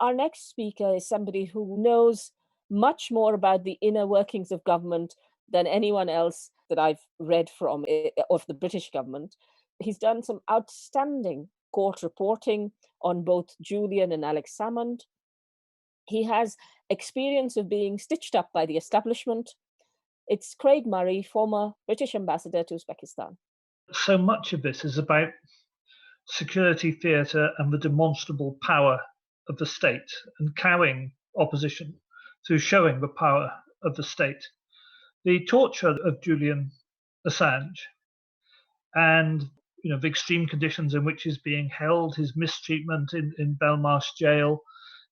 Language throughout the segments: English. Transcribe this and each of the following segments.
Our next speaker is somebody who knows much more about the inner workings of government than anyone else that I've read from of the British government. He's done some outstanding court reporting on both Julian and Alex Salmond. He has experience of being stitched up by the establishment. It's Craig Murray, former British ambassador to Uzbekistan. So much of this is about security theatre and the demonstrable power of the state and cowing opposition through showing the power of the state. The torture of Julian Assange and the extreme conditions in which he's being held, his mistreatment in Belmarsh jail,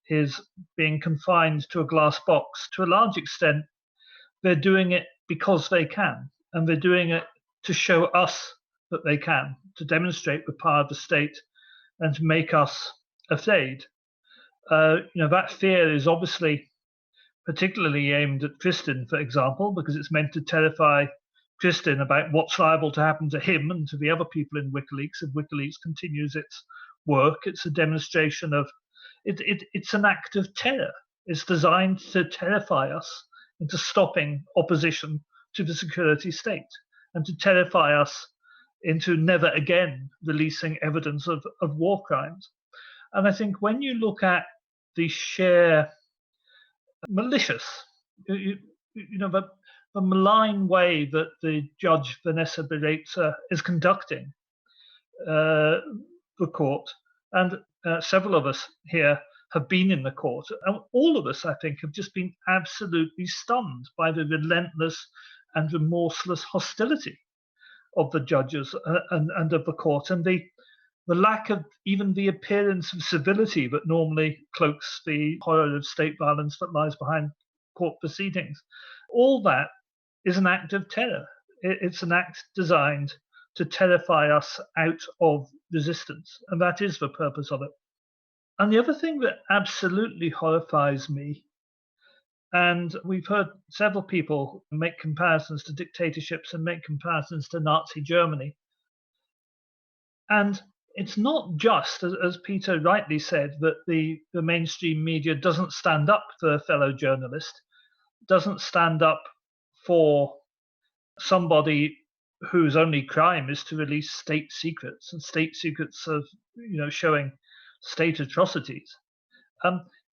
his being confined to a glass box, to a large extent, they're doing it because they can, and they're doing it to show us that they can, to demonstrate the power of the state and to make us afraid. That fear is obviously particularly aimed at Kristinn, for example, because it's meant to terrify Kristinn about what's liable to happen to him and to the other people in WikiLeaks if WikiLeaks continues its work. It's a demonstration of, it's an act of terror. It's designed to terrify us into stopping opposition to the security state and to terrify us into never again releasing evidence of war crimes. And I think when you look at the sheer malicious, the malign way that the judge Vanessa Baraitser is conducting the court, and several of us here have been in the court, and all of us, I think, have just been absolutely stunned by the relentless and remorseless hostility of the judges and of the court, and the lack of even the appearance of civility that normally cloaks the horror of state violence that lies behind court proceedings. All that is an act of terror. It's an act designed to terrify us out of resistance, and that is the purpose of it. And the other thing that absolutely horrifies me, and we've heard several people make comparisons to dictatorships and make comparisons to Nazi Germany, and it's not just, as Peter rightly said, that the mainstream media doesn't stand up for a fellow journalist, doesn't stand up for somebody whose only crime is to release state secrets and state secrets of, showing state atrocities.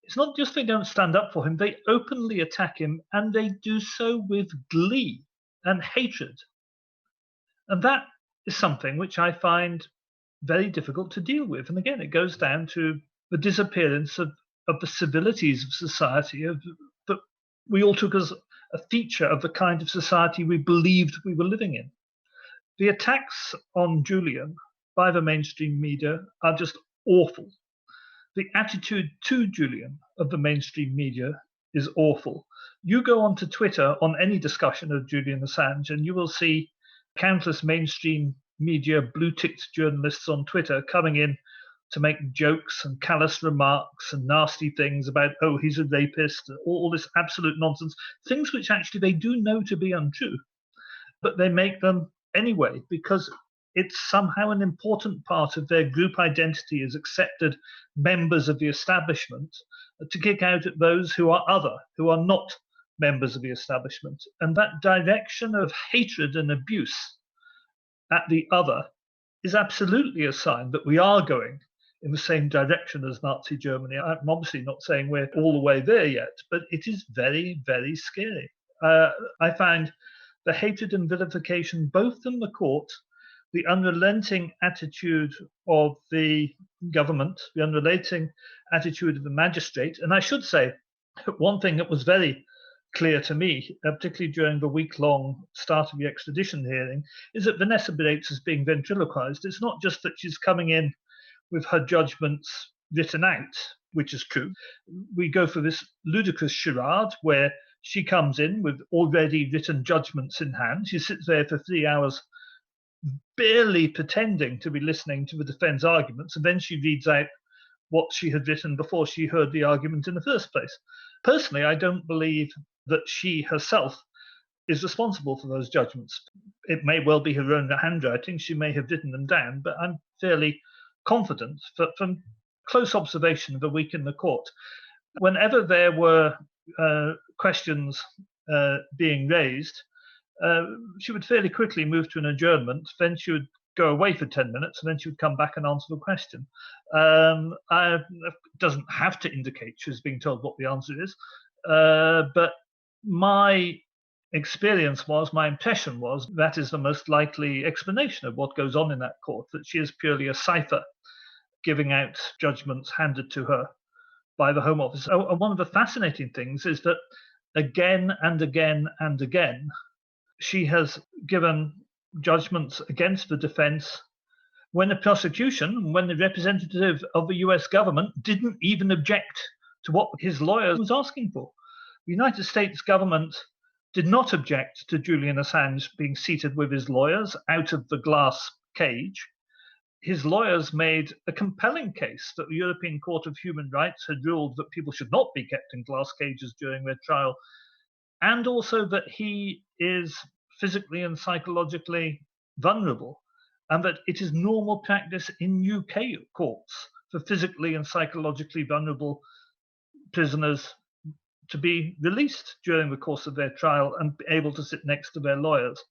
It's not just they don't stand up for him, they openly attack him, and they do so with glee and hatred. And that is something which I find very difficult to deal with. And again, it goes down to the disappearance of the civilities of society that we all took as a feature of the kind of society we believed we were living in. The attacks on Julian by the mainstream media are just awful. The attitude to Julian of the mainstream media is awful. You go onto Twitter on any discussion of Julian Assange, and you will see countless mainstream media blue-ticked journalists on Twitter coming in to make jokes and callous remarks and nasty things about, oh, he's a rapist, all this absolute nonsense, things which actually they do know to be untrue, but they make them anyway because it's somehow an important part of their group identity as accepted members of the establishment to kick out at those who are other, who are not members of the establishment. And that direction of hatred and abuse at the other is absolutely a sign that we are going in the same direction as Nazi Germany. I'm obviously not saying we're all the way there yet, but it is very, very scary. I find the hatred and vilification, both in the court, the unrelenting attitude of the government, the unrelenting attitude of the magistrate. And I should say, one thing that was very clear to me, particularly during the week-long start of the extradition hearing, is that Vanessa Baraitser is being ventriloquised. It's not just that she's coming in with her judgments written out, which is true. We go for this ludicrous charade where she comes in with already written judgments in hand. She sits there for 3 hours barely pretending to be listening to the defense arguments, and then she reads out what she had written before she heard the argument in the first place. Personally, I don't believe that she herself is responsible for those judgments. It may well be her own handwriting. She may have written them down, but I'm fairly confident that from close observation of a week in the court. Whenever there were questions being raised, she would fairly quickly move to an adjournment. Then she would go away for 10 minutes, and then she would come back and answer the question. It doesn't have to indicate she's being told what the answer is, but my experience was, my impression was, that is the most likely explanation of what goes on in that court, that she is purely a cipher giving out judgments handed to her by the Home Office. And one of the fascinating things is that again and again and again, she has given judgments against the defense when the prosecution, when the representative of the US government didn't even object to what his lawyer was asking for. The United States government did not object to Julian Assange being seated with his lawyers out of the glass cage. His lawyers made a compelling case that the European Court of Human Rights had ruled that people should not be kept in glass cages during their trial, and also that he is physically and psychologically vulnerable, and that it is normal practice in UK courts for physically and psychologically vulnerable prisoners to be released during the course of their trial and be able to sit next to their lawyers,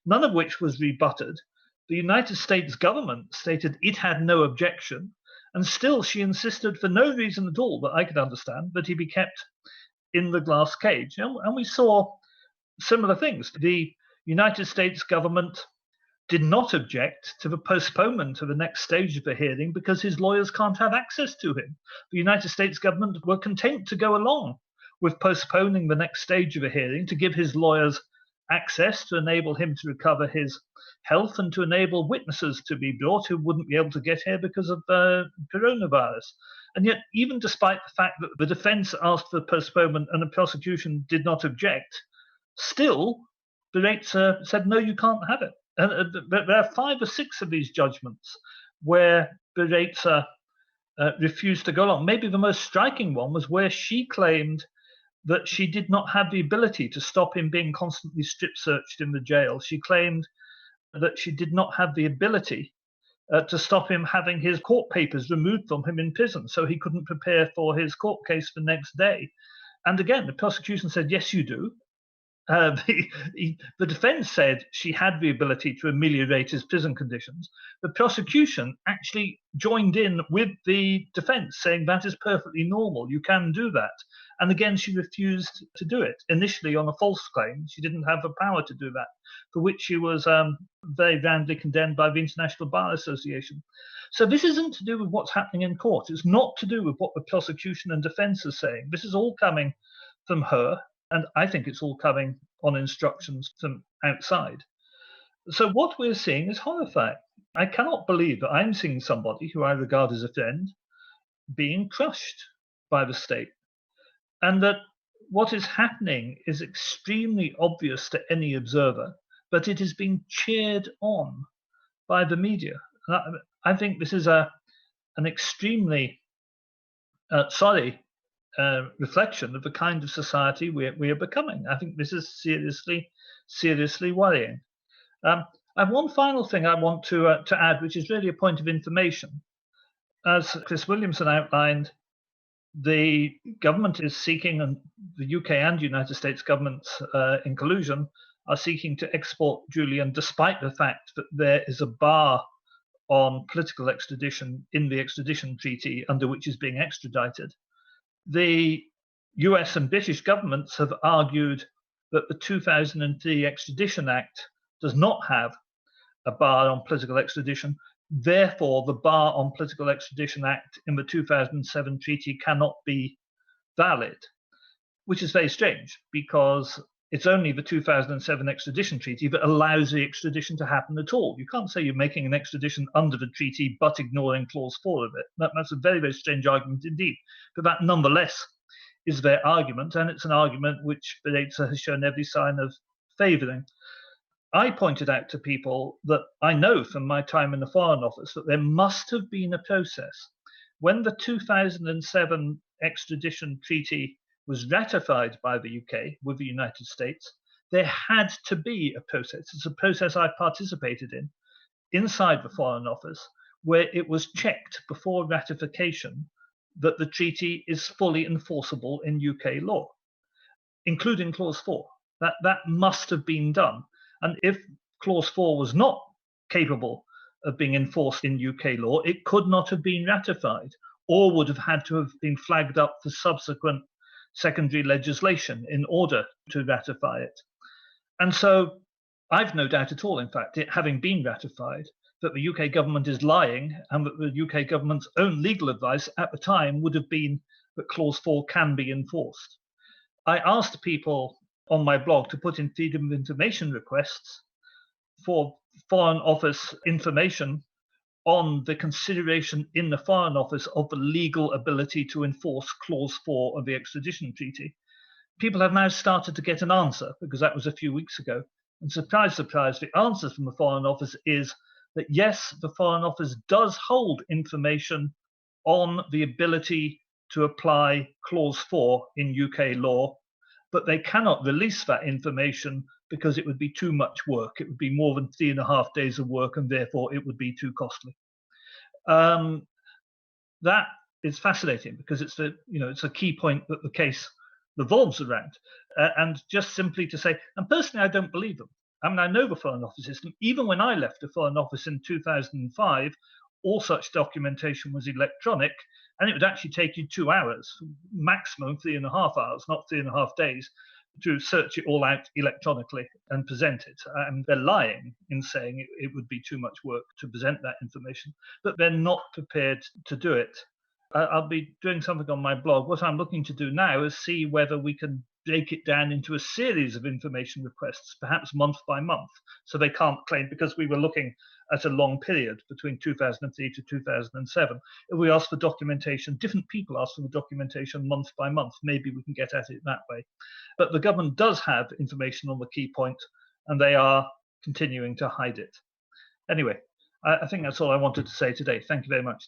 none of which was rebutted. The United States government stated it had no objection, and still she insisted, for no reason at all that I could understand, that he be kept in the glass cage. And we saw similar things. The United States government did not object to the postponement of the next stage of the hearing because his lawyers can't have access to him. The United States government were content to go along with postponing the next stage of a hearing to give his lawyers access, to enable him to recover his health, and to enable witnesses to be brought who wouldn't be able to get here because of coronavirus. And yet, even despite the fact that the defense asked for postponement and the prosecution did not object, still, Baraitser said, no, you can't have it. And there are 5 or 6 of these judgments where Baraitser refused to go along. Maybe the most striking one was where she claimed that she did not have the ability to stop him being constantly strip searched in the jail. She claimed that she did not have the ability to stop him having his court papers removed from him in prison, so he couldn't prepare for his court case the next day. And again, the prosecution said, yes, you do. The defense said she had the ability to ameliorate his prison conditions. The prosecution actually joined in with the defense, saying that is perfectly normal, you can do that. And again, she refused to do it. Initially, on a false claim, she didn't have the power to do that, for which she was very roundly condemned by the International Bar Association. So this isn't to do with what's happening in court. It's not to do with what the prosecution and defense are saying. This is all coming from her, and I think it's all coming on instructions from outside. So what we're seeing is horrifying. I cannot believe that I'm seeing somebody who I regard as a friend being crushed by the state, and that what is happening is extremely obvious to any observer, but it is being cheered on by the media. And I think this is an extremely sorry reflection of the kind of society we are becoming. I think this is seriously worrying. I have one final thing I want to add, which is really a point of information. As Chris Williamson outlined, the government is seeking, and the UK and United States governments in collusion are seeking to export Julian, despite the fact that there is a bar on political extradition in the extradition treaty under which is being extradited. The US and British governments have argued that the 2003 Extradition Act does not have a bar on political extradition. Therefore, the bar on political extradition act in the 2007 treaty cannot be valid, which is very strange because it's only the 2007 extradition treaty that allows the extradition to happen at all. You can't say you're making an extradition under the treaty but ignoring clause 4 of it. That's a very, very strange argument indeed. But that nonetheless is their argument, and it's an argument which Baraitser has shown every sign of favouring. I pointed out to people that I know from my time in the Foreign Office that there must have been a process. When the 2007 extradition treaty was ratified by the UK with the United States, there had to be a process. It's a process I participated in inside the Foreign Office, where it was checked before ratification that the treaty is fully enforceable in UK law, including Clause 4. That must have been done. And if Clause 4 was not capable of being enforced in UK law, it could not have been ratified, or would have had to have been flagged up for subsequent secondary legislation in order to ratify it. And so I've no doubt at all, in fact, it having been ratified, that the UK government is lying, and that the UK government's own legal advice at the time would have been that Clause 4 can be enforced. I asked people on my blog to put in freedom of information requests for Foreign Office information on the consideration in the Foreign Office of the legal ability to enforce Clause 4 of the extradition treaty. People have now started to get an answer, because that was a few weeks ago. And surprise, surprise, the answer from the Foreign Office is that yes, the Foreign Office does hold information on the ability to apply Clause 4 in UK law, but they cannot release that information because it would be too much work. It would be more than 3.5 days of work, and therefore it would be too costly. That is fascinating, because it's a key point that the case revolves around. And just simply to say, and personally, I don't believe them. I mean, I know the Foreign Office system. Even when I left the Foreign Office in 2005, all such documentation was electronic, and it would actually take you 2 hours, maximum 3.5 hours, not 3.5 days, to search it all out electronically and present it. And they're lying in saying it would be too much work to present that information, but they're not prepared to do it. I'll be doing something on my blog. What I'm looking to do now is see whether we can break it down into a series of information requests, perhaps month by month, so they can't claim, because we were looking at a long period between 2003 to 2007. If we ask for documentation, different people ask for the documentation month by month. Maybe we can get at it that way. But the government does have information on the key point, and they are continuing to hide it. Anyway, I think that's all I wanted to say today. Thank you very much.